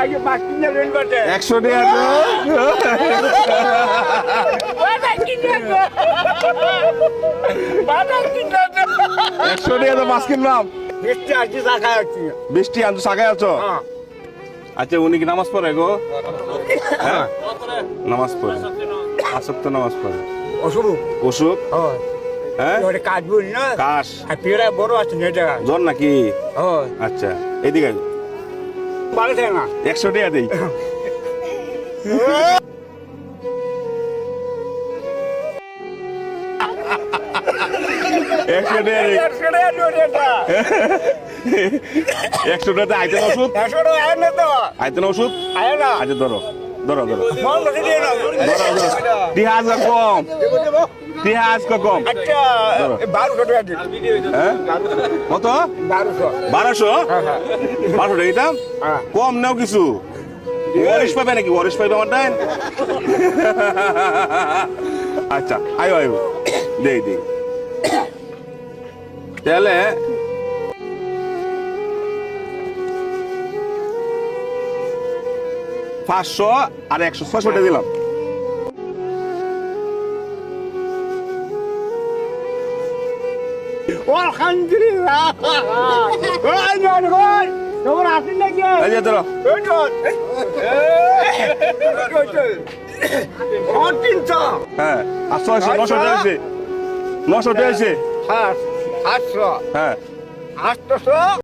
আগে মাছ কিনে রেল বাটে 100 টাকা তো বাটা কিনে বাটা কিনে 100 টাকা তো মাছ কিনলাম বেশি আজকে টাকা আছে বৃষ্টি আনছো সাগায় আছো হ্যাঁ আচ্ছা উনি কি নামাজ পড়ে গো হ্যাঁ নামাজ পড়ে আসক তো নামাজ পড়ে অশুভ অসুখ হয় হ্যাঁ ওরে কাজ বল না কাশ আর পেড়া বড় আছে না এটা জ্বর নাকি হয় আচ্ছা এদিকে ভালো থাকে না 100 টাকা দেই একশো টাকা দেই 100 টাকা নোট এটা 100 টাকা আইতেন ওষুধ 100 টাকা আয় না তো আইতেন ওষুধ আয় না আচ্ছা ধরো ধরো ধরো ফোন করে দিয়ে না টিহাজ কম টিহাজ কম আচ্ছা 1200 টাকা দিন হ্যাঁ কত 1200 1200 হ্যাঁ হ্যাঁ 1200 টাকা দিতাম হ্যাঁ কম নাও কিছু ওয়ারিশ পাবে নাকি ওয়ারিশ পাবে আমার দেন আচ্ছা আয়ো আয়ো দেই দেই তাহলে পাঁচশো আর 100 ছয়শো টাকা দিলাম আলহামদুলিল্লাহ ওই নন গো তোমর আসেন নাকি এই যে ধরো ওই নন হ্যাঁ আর 600 900 টাকা আছে 900 টাকা আছে আটশো হ্যাঁ আটশো